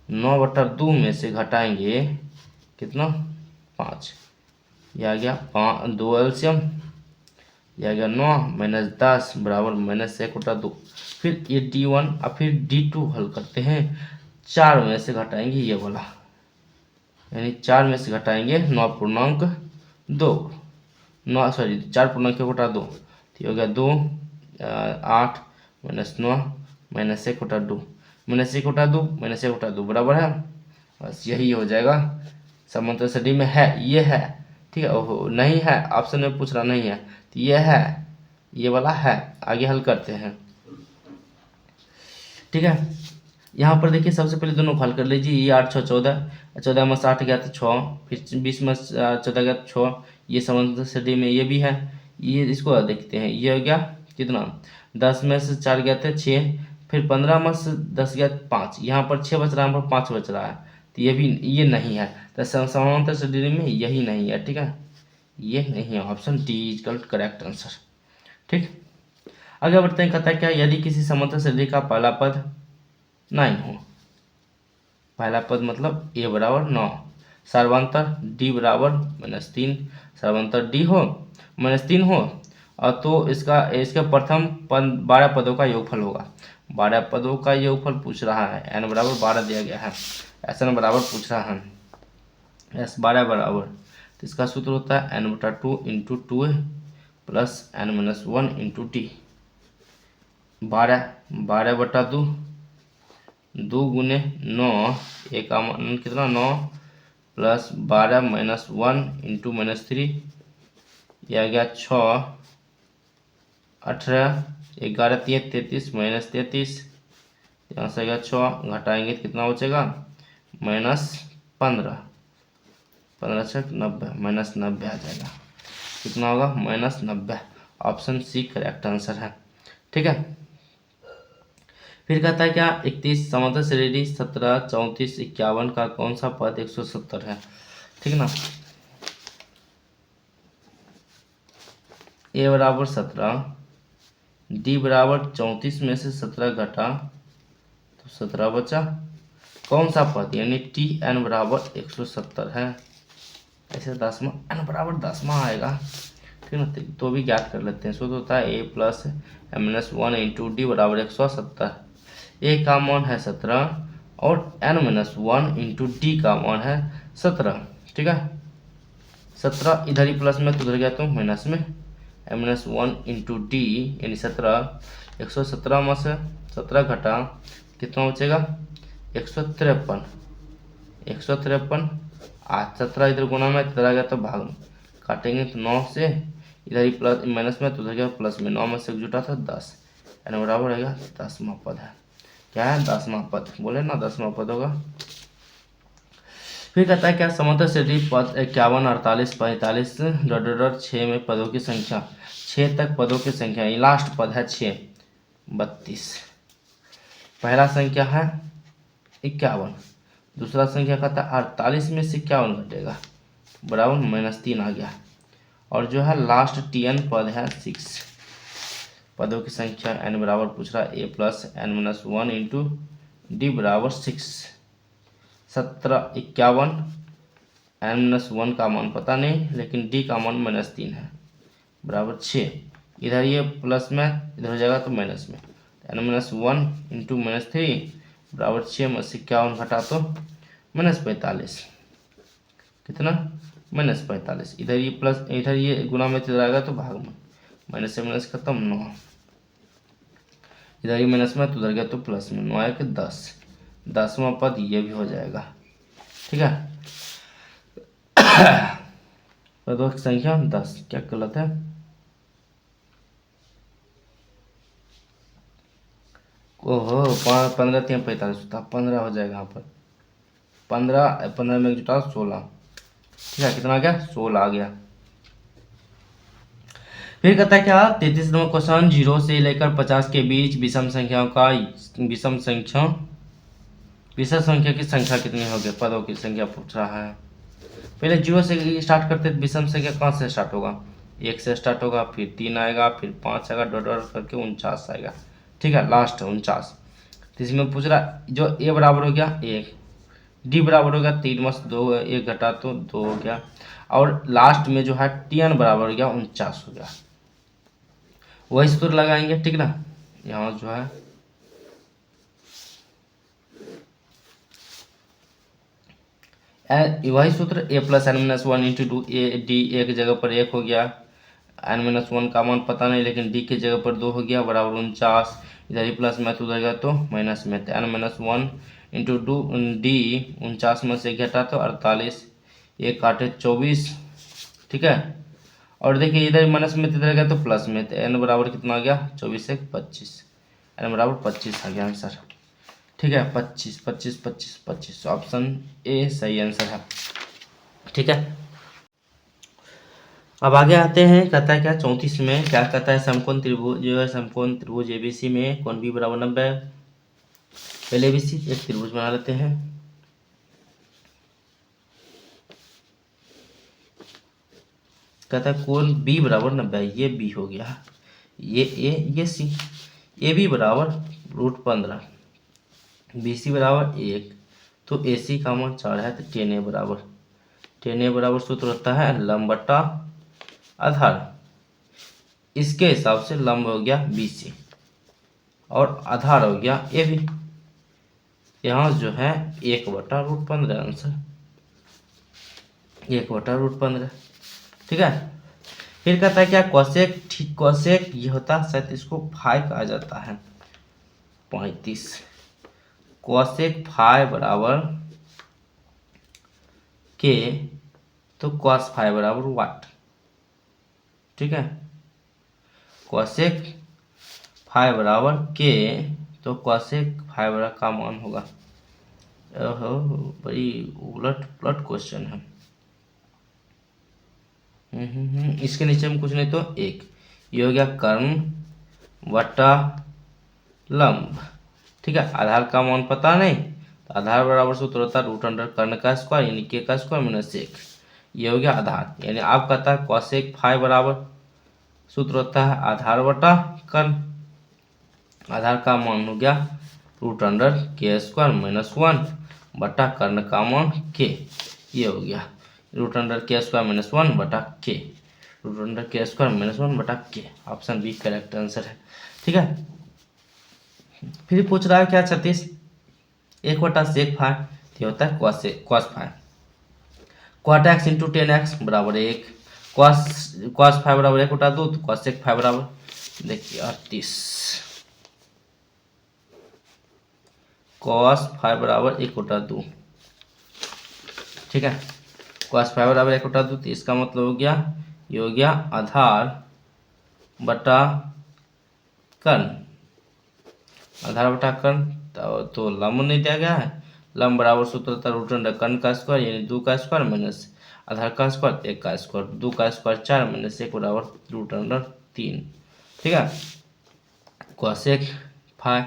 9/2 में से घटाएंगे कितना 5, यह आ गया 2 एलसीएम, यह आ गया 9 माइनस 10 बराबर माइनस 1/2। फिर ये d1 और फिर d2 हल करते हैं, 4 में से घटाएंगे ये वाला, यानी 4 में से घटाएंगे 9.2 9 सॉरी 4.1/2, तो ये हो गया 2 8 माइनस 9 माइनस 1/2 माइनस 1/2 माइनस 1/2 बराबर है, बस यही हो जाएगा। समांतर श्रेणी में है ये है, ठीक है, ओहो नहीं है ऑप्शन में पूछ रहा नहीं है, तो ये है ये वाला है, आगे हल करते हैं, ठीक है। यहाँ पर देखिए सबसे पहले दोनों को हल कर लीजिए, ये 8 6 14, 14 में 60 गया तो 6, फिर 20 में 14 गया तो 6, ये समांतर श्रेणी में ये भी है, ये इसको देखते हैं, ये हो गया कितना 10 में से 4 गया था 6, फिर 15 में से 10 गया 5, यहाँ पर 6 बच रहा है, यहाँ पर 5 बच रहा है, तो ये भी ये नहीं है, तो समांतर श्रेणी में यही नहीं है, ठीक है, ये नहीं है, option D is correct answer, ठीक। आगे बढ़ते हैं, कहता है क्या, यदि किसी समांतर श्रेणी का पहला पद 9 हो, पहला पद मतलब a बराबर 9, सर्वांतर d बराबर -3, सर्वांतर d हो -3 हो, और तो इसका प्रथम पद 12 पदों का योगफल होगा, 12 पदों का योगफल पूछ रहा है, n बराबर 12 दिया गया है, SN बराबर पूछ रहा है, S 12 बराबर, तो इसका सूत्र होता है n/2 × 2a plus n-1 × t, 12/2 2 गुने 9, एक का मान कितना 9 प्लस 12 माइनस 1 इंटू माइनस 3, यह आ गया 6, 18, 11 3 33 माइनस 33, यहाँ से आ गया 6, घटाएंगे तो कितना बचेगा माइनस 15, 15 से 90, माइनस 90 आ जाएगा। कितना होगा minus 90। Option C correct answer है। ठीक है, फिर कहता है क्या 31 समांतर श्रेणी 17 34 51 का कौन सा पद 170 है। ठीक है ना, ए बराबर 17, डी बराबर 34 में से 17 घटा तो 17 बचा, कौन सा पद यानी टी एन बराबर 170 है। ऐसे दसवां एन बराबर 10वां आएगा। ठीक है ना, तो भी ज्ञात कर लेते हैं। सूत्र होता है ए plus M minus 1 into D बराबर 170। ए का मान है 17 और एन माइनस 1 इंटू डी का मान है 17। ठीक है, 17 इधर ही प्लस में तो उधर गया तो माइनस में, एम माइनस 1 इंटू डी यानी 17, 117 में से 17 घटा कितना बचेगा 153, 153 आज 17 इधर गुना में इधर आ गया तो भाग में काटेंगे तो 9 से इधर ही प्लस माइनस में तो उधर गया प्लस में, 9 में से जुटा था 10, यानी बराबर रहेगा 10वां पद है। क्या है 10वां पद, बोले ना 10वां पद होगा। फिर कहता है क्या समांतर श्रेणी पद 51 48 45 6 में पदों की संख्या, 6 तक पदों की संख्या, ये लास्ट पद है 6 32। पहला संख्या है 51, दूसरा संख्या कहता है 48 में से 51 घटेगा बराबर -3 आ गया, और जो है लास्ट टीएन पद है 6। पदों की संख्या एन बराबर पूछ रहा है ए plus n minus 1 into D बराबर 6, 17 51, एन माइनस 1 का मान पता नहीं लेकिन डी का मान -3 है बराबर 6। इधर ये प्लस में इधर हो जाएगा तो माइनस में, एन माइनस 1 इंटू -3 बराबर 6 में से 51 घटा तो -45, कितना -45। इधर ये प्लस इधर ये गुना में इधर आएगा तो भाग में, माइनस से माइनस खत्म 9, इधर ये माइनस में तो उधर गया तो प्लस में, 9 के 10, 10वां पद ये भी हो जाएगा। ठीक है, पदों की संख्या 10, क्या गलत है ओहो 15 3 45 होता 15 हो जाएगा यहाँ पर, 15 में जुटा 16। ठीक है, कितना आ गया 16 आ गया। फिर कहता है क्या 33 नंबर क्वेश्चन 0 से लेकर 50 के बीच विषम संख्याओं का विषम संख्या की संख्या कितनी होगी, पदों की संख्या पूछ रहा है। पहले 0 से स्टार्ट करते तो विषम संख्या कहाँ से स्टार्ट होगा, 1 से स्टार्ट होगा, फिर 3 आएगा, फिर 5 आएगा, डॉट डॉट करके 49 आएगा। ठीक है, लास्ट 49। तो इसमें पूछ रहा जो ए बराबर हो गया 1, डी बराबर हो गया 3 में से 2, 1 घटा तो 2 हो गया, और लास्ट में जो है टी एन बराबर हो गया 49 हो गया। वही सूत्र लगाएंगे। ठीक ना, यहाँ जो है वही सूत्र a plus n minus 1 into two a d, एक जगह पर 1 हो गया, एन माइनस 1 का मान पता नहीं लेकिन डी की जगह पर 2 हो गया बराबर 49, इधर ही प्लस में तो उधर गया तो माइनस में, तो N minus 1 into two D 49 में से घटा तो 48, 1 काटे 24। ठीक है, और देखिए इधर माइनस में इधर गया तो प्लस में, तो एन बराबर कितना आ गया 24 1 25, एन बराबर 25 आ गया आंसर। ठीक है, 25 25 25 25, ऑप्शन ए सही आंसर है। ठीक है, अब आगे आते हैं। कहता है क्या 34 में क्या कहता है समकोण त्रिभुज जो है समकोण त्रिभुज एबीसी में कोण बी बराबर 90। पहले एबीसी एक त्रिभुज बना लेते हैं। कहता है कोण बी बराबर 90, ये बी हो गया, ये ए ये सी, ए बी बराबर √15, बी सी बराबर 1, तो ए सी का मान 4 है, तो टेन ए बराबर सूत्र होता है लंब बटा आधार। इसके हिसाब से लंब हो गया बी सी और आधार हो गया ए बी, यहाँ जो है 1/√15 आंसर, 1/√15। ठीक है, फिर कहता है क्या कोसेक, ठीक कोसेक ये होता है शायद इसको फाई कहा जाता है 35, कोसेक फाई बराबर के, तो cos फाइव बराबर वाट, ठीक है। cosec फाइव बराबर के, तो cosec फाइव बराबर का मान होगा। ओहो, बड़ी उलट पुलट क्वेश्चन है। इसके नीचे में कुछ नहीं तो एक, ये हो गया कर्ण वटा लंब, ठीक है। आधार का मान पता नहीं, तो आधार बराबर सूत्र होता है रूट अंडर कर्ण का स्क्वायर यानी के का स्क्वायर माइनस एक, ये हो गया आधार। यानी आप कहता है cosec फाइव बराबर सूत्र होता है आधार बटा कर्ण, आधार का मान हो गया रूट अंडर के स्क्वायर माइनस वन बटा कर्ण का मान के, ये हो गया रूट अंडर के स्क्वायर माइनस वन बटा के, रूट अंडर के स्क्वायर माइनस वन बटा के। ऑप्शन बी करेक्ट आंसर है, ठीक है। फिर पूछ रहा है क्या 36, एक बटा सेक फाइव, ये होता है cos five, क्वाट x into ten x बराबर एक, cos फाइव बराबर एक बटा दो, तो cosec फाइव बराबर देखिए 38, cos फाइव बराबर एक बटा दो, ठीक है। cos फाइव बराबर एक बटा दो, तो इसका मतलब हो गया, ये हो गया आधार बटा कर्ण, आधार बटा कर्ण, तो लंब नहीं दिया गया है, लंब बराबर सूत्र होता है रूट अंडर कर्ण का स्क्वायर यानी दो का स्क्वायर माइनस आधार का स्क्वायर एक का स्क्वायर, दो का स्क्वायर चार माइनस एक बराबर रूट अंडर तीन, ठीक है। cosec फाइव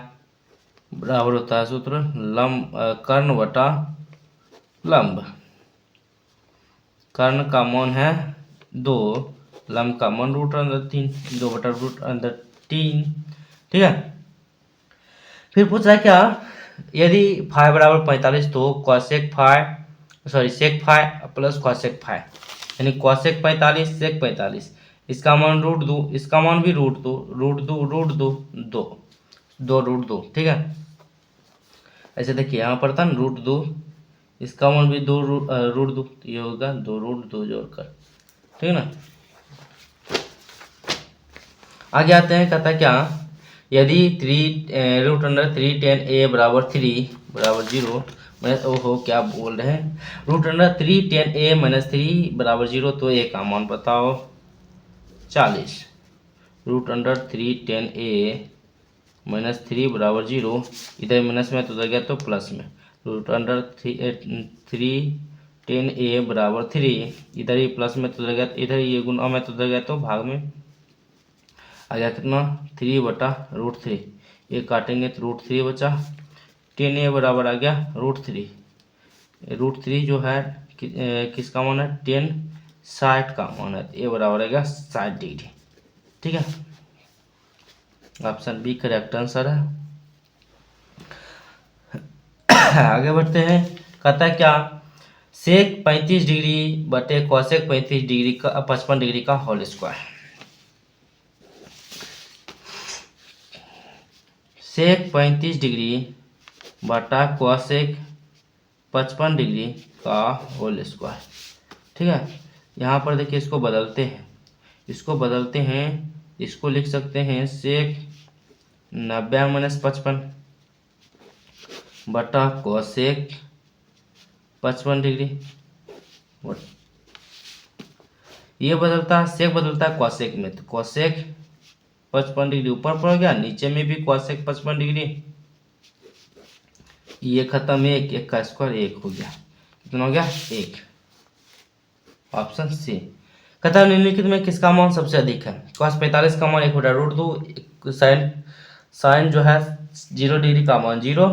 बराबर होता है सूत्र लंब कर्ण बटा लंब, कर्ण का मान है दो, लंब का मान रूट अंडर तीन, दो बटा रूट अंडर तीन, ठीक है। फिर पूछ रहा है क्या, यदि फाइव बराबर 45 तो cosec five sec five plus cosec five यानी cosec 45 सेक 45, इसका मान रूट दो, इसका मान भी रूट दो, रूट दो रूट दो दो, दो रूट दो, ठीक है। ऐसे देखिए यहाँ पर था ना रूट दो, इसका मान भी दो रूट दो, तो ये होगा दो रूट दो जोड़कर, ठीक है ना। आगे आते हैं, कहता है क्या, यदि three root under three tan A बराबर थ्री बराबर जीरो माइनस, ओहो क्या बोल रहे हैं, रूट अंडर थ्री टेन ए माइनस थ्री बराबर जीरो, तो ए का मान बताओ 40, रूट अंडर थ्री टेन ए माइनस थ्री बराबर जीरो, इधर माइनस में तो उधर गया तो प्लस में, root under three tan A बराबर थ्री, इधर ही प्लस में तो उधर गया, इधर ये गुणा में तो उधर गया तो भाग में आ गया कितना थ्री बटा रूट थ्री, ये काटेंगे तो रूट थ्री बचा, टेन ए बराबर आ गया रूट थ्री जो है किसका मान है टेन 60 का मान है, ए बराबर आ गया 60 डिग्री, ठीक है। ऑप्शन बी करेक्ट आंसर है। आगे बढ़ते हैं, कहता है क्या, सेक 35 डिग्री बटे कॉसेक 35 डिग्री का 55 डिग्री का होल स्क्वायर, सेक 35 डिग्री बटा कॉसेक 55 डिग्री का होल स्क्वायर, ठीक है। यहाँ पर देखिए इसको बदलते हैं, इसको लिख सकते हैं सेक 90 माइनस 55 बटा कॉसेक 55 डिग्री, ये बदलता है सेक बदलता है कॉसेक में, तो कॉसेक 55 डिग्री ऊपर पड़ गया, नीचे में भी कॉसेक 55 डिग्री, ये खत्म एक, एक का स्क्वायर एक हो गया, कितना हो गया एक, ऑप्शन सी। कहता है निम्नलिखित में किसका मान सबसे अधिक है, cos 45 का मान एक बटा रूट दो, साइन जो है 0 डिग्री का मान 0,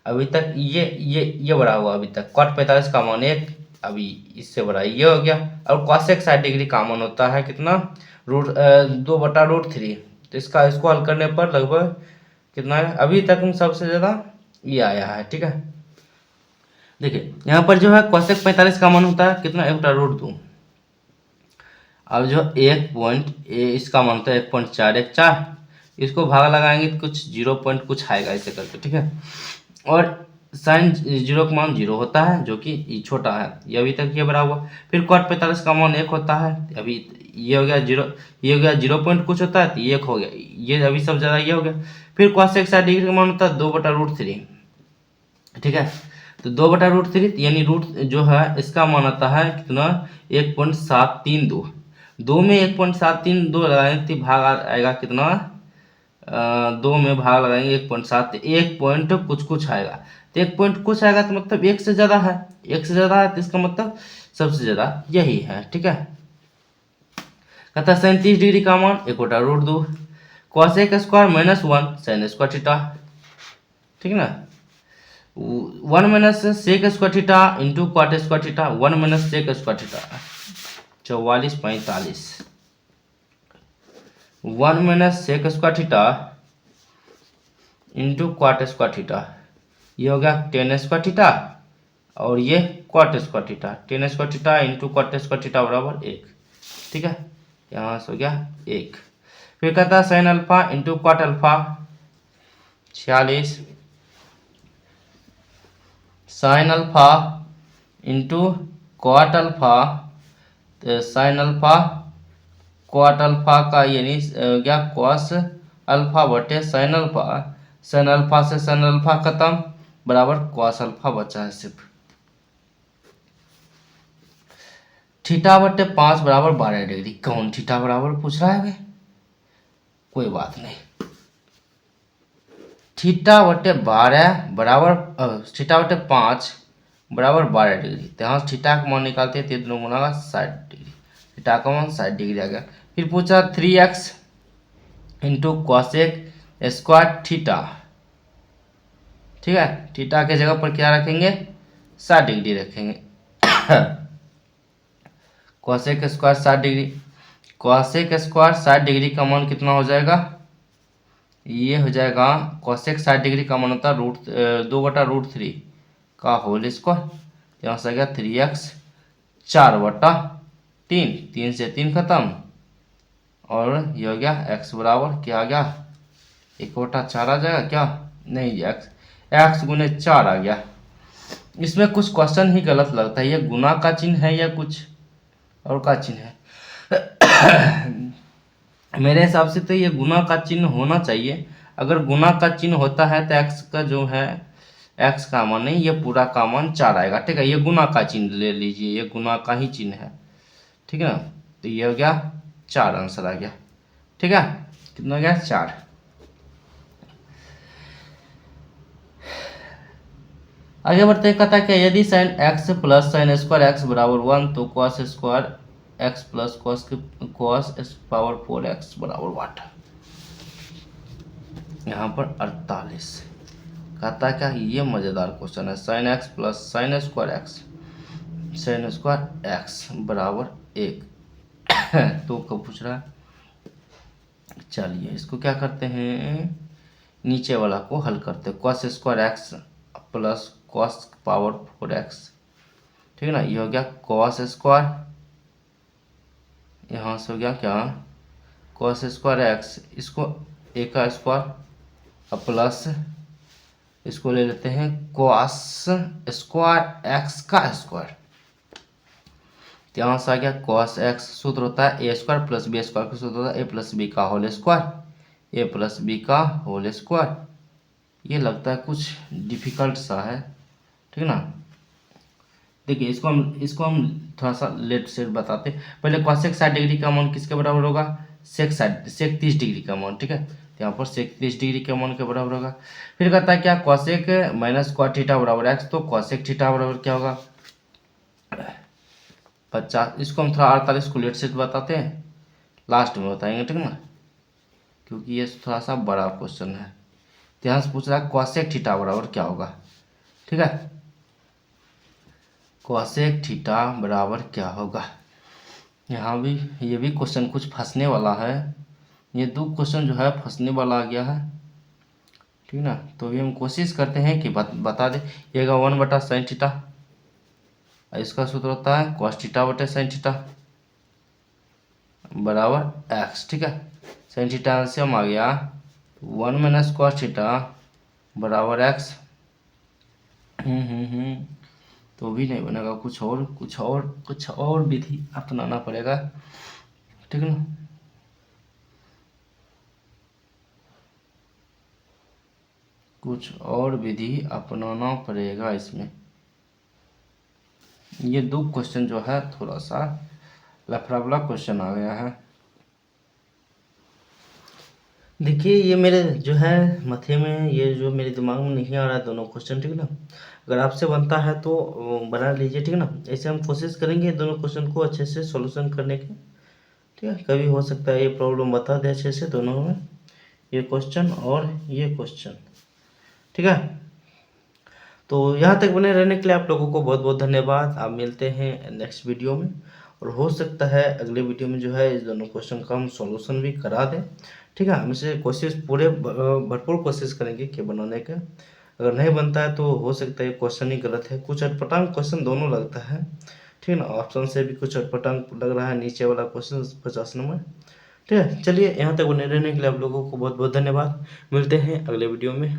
अभी तक ये बड़ा हुआ अभी तक, cot 45 का मान एक, अभी इससे बड़ा ये हो गया, और cosec 60 डिग्री का मान होता है कितना रूट दो बटा रूट थ्री, तो इसको हल करने पर लगभग कितना है, अभी तक सबसे ज़्यादा ये आया है, ठीक है। देखिए यहाँ पर जो है cosec 45 का मान होता है कितना एक बटा रूट दो, अब जो एक पॉइंट इसका मान होता है 1.414, इसको भाग लगाएंगे तो कुछ 0 पॉइंट कुछ आएगा ऐसे करके, ठीक है। और साइन 0 का मान 0 होता है जो कि छोटा है, ये अभी तक ये बड़ा हुआ, फिर cot 45 का मान 1 होता है, अभी ये हो गया 0, ये हो गया 0 पॉइंट कुछ होता है तो ये 1 हो गया, ये अभी सब ज़्यादा ये हो गया, फिर cosec 60 डिग्री का मान होता है 2 बटा रूट थ्री, ठीक है। तो 2/√3 यानी रूट जो है इसका मान आता है कितना 1.732। 2 में 1.732 लगाएंगे तो भाग आएगा कितना 2 में भाग लगाएंगे 1.7 1 पॉइंट कुछ कुछ आएगा। तो 1 पॉइंट कुछ आएगा तो मतलब 1 से ज़्यादा है, 1 से ज़्यादा है तो इसका मतलब सबसे ज़्यादा यही है। ठीक है, कहता है 37 डिग्री का मान 1/√2 cosec square -1 sin square theta. ठीक है ना, 1 minus sec square theta into cot square theta, 1 minus sec square theta 44/45, 1 minus sec square theta into cot square theta, ये हो गया टेन स्क्वायर थीटा और ये cot square theta, tan square theta into cot square theta बराबर 1। ठीक है, यहाँ से हो गया 1। फिर कहता है sine alpha into क्वाट alpha 46, sine alpha into क्वाट alpha, तो साइन अल्फा क्वाट अल्फा का यानी क्या कॉस अल्फा बटे साइन अल्फा, साइन अल्फा से साइन अल्फा खत्म बराबर कॉस अल्फा बचा है सिर्फ। थीटा बटे 5 बराबर 12 डिग्री, कौन थीटा बराबर पूछ रहा है भाई, कोई बात नहीं। थीटा बटे 12 बराबर थीटा बटे 5 बराबर 12 डिग्री, तो यहाँ थीटा का मान निकालते हैं 3 गुना का 60 डिग्री, थीटा का मान 60 डिग्री आ गया। फिर पूछा 3x into cosec square theta. ठीक है, थीटा के जगह पर क्या रखेंगे 60 डिग्री रखेंगे। Cosec square 60 degree, cosec square 60 degree का मान कितना हो जाएगा, ये हो जाएगा कॉसेक 60 डिग्री का मान होता है 2/√3 का होल स्क्वायर, यहाँ से आ गया 3x 4/3, 3 से 3 खत्म और ये हो गया x बराबर क्या आ गया 1/4 आ जाएगा क्या, नहीं x गुने 4 आ गया। इसमें कुछ क्वेश्चन ही गलत लगता है, ये गुना का चिन्ह है या कुछ और का चिन्ह है। मेरे हिसाब से तो ये गुना का चिन्ह होना चाहिए, अगर गुना का चिन्ह होता है तो x का जो है x का मान नहीं, ये पूरा का मान 4 आएगा। ठीक है, ये गुना का चिन्ह ले लीजिए, ये गुना का ही चिन्ह है। ठीक है ना, तो ये हो गया 4 आंसर आ गया। ठीक है, कितना हो गया 4। आगे बढ़ते कहता है कि यदि sine x plus sine square X बराबर 1 तो cos square x plus cos power 4x बराबर वाट। यहाँ पर 48 कहता है क्या, ये मज़ेदार क्वेश्चन है। Sine x plus sine square X बराबर 1 तो कब पूछ रहा है, चलिए इसको क्या करते हैं, नीचे वाला को हल करते हैं। Cos square x plus cos power 4x, ठीक है ना, ये हो गया कॉस स्क्वायर, यहाँ से हो गया क्या कॉस स्क्वायर एक्स, इसको ए का स्क्वायर प्लस इसको ले लेते हैं कॉस स्क्वायर एक्स का स्क्वायर, यहाँ से आ गया कॉस एक्स, सूत्र होता है ए स्क्वायर प्लस बी स्क्वायर का सूत्र होता है ए प्लस बी का होल स्क्वायर, ए प्लस बी का होल स्क्वायर। ये लगता है कुछ डिफिकल्ट सा है, ठीक है ना। देखिए इसको हम थोड़ा सा लेट से बताते हैं। पहले कॉसेक 60 डिग्री का मान किसके बराबर होगा, सेक 30 डिग्री का मान, ठीक है, तो यहाँ पर सेक 30 डिग्री के मान के बराबर होगा। फिर कहता है क्या कॉसेक माइनस कॉट थीटा बराबर एक्स, तो कॉसेक थीटा बराबर क्या होगा 50। इसको हम थोड़ा 48 को लेट से बताते हैं, लास्ट में बताएंगे, ठीक है ना, क्योंकि ये थोड़ा सा बड़ा क्वेश्चन है। ध्यान से पूछ रहा है कॉसेक थीटा बराबर क्या होगा, ठीक है, कॉसेक थीटा बराबर क्या होगा। यहाँ भी ये भी क्वेश्चन कुछ फंसने वाला है, ये 2 क्वेश्चन जो है फंसने वाला आ गया है, ठीक ना। तो भी हम कोशिश करते हैं कि बता दें। ये 1/sin थीटा, इसका सूत्र होता है cos थीटा बटे sin थीटा बराबर x, ठीक है। sin थीटा एल्सियम आ गया 1 माइनस cos थीटा बराबर x। तो भी नहीं बनेगा, कुछ और विधि अपनाना पड़ेगा, ठीक है ना। कुछ और विधि अपनाना पड़ेगा इसमें। ये 2 क्वेश्चन जो है थोड़ा सा लफड़ा क्वेश्चन आ गया है। देखिए ये मेरे जो है मथे में, ये जो मेरे दिमाग में नहीं आ रहा है दोनों क्वेश्चन, ठीक है ना। अगर आपसे बनता है तो बना लीजिए, ठीक है ना। ऐसे हम कोशिश करेंगे दोनों क्वेश्चन को अच्छे से सॉल्यूशन करने की, ठीक है। कभी हो सकता है ये प्रॉब्लम बता दे अच्छे से दोनों में, ये क्वेश्चन और ये क्वेश्चन, ठीक है। तो यहाँ तक बने रहने के लिए आप लोगों को बहुत बहुत धन्यवाद। आप मिलते हैं नेक्स्ट वीडियो में, और हो सकता है अगले वीडियो में जो है इस दोनों क्वेश्चन का हम सॉल्यूशन भी करा दें, ठीक है। हम इसे कोशिश पूरे भरपूर कोशिश करेंगे कि बनाने का। अगर नहीं बनता है तो हो सकता है क्वेश्चन ही गलत है, कुछ अटपटांग क्वेश्चन दोनों लगता है, ठीक है ना। ऑप्शन से भी कुछ अटपटांग लग रहा है, नीचे वाला क्वेश्चन 50 नंबर, ठीक है। चलिए यहाँ तक बने रहने के लिए आप लोगों को बहुत बहुत धन्यवाद। मिलते हैं अगले वीडियो में।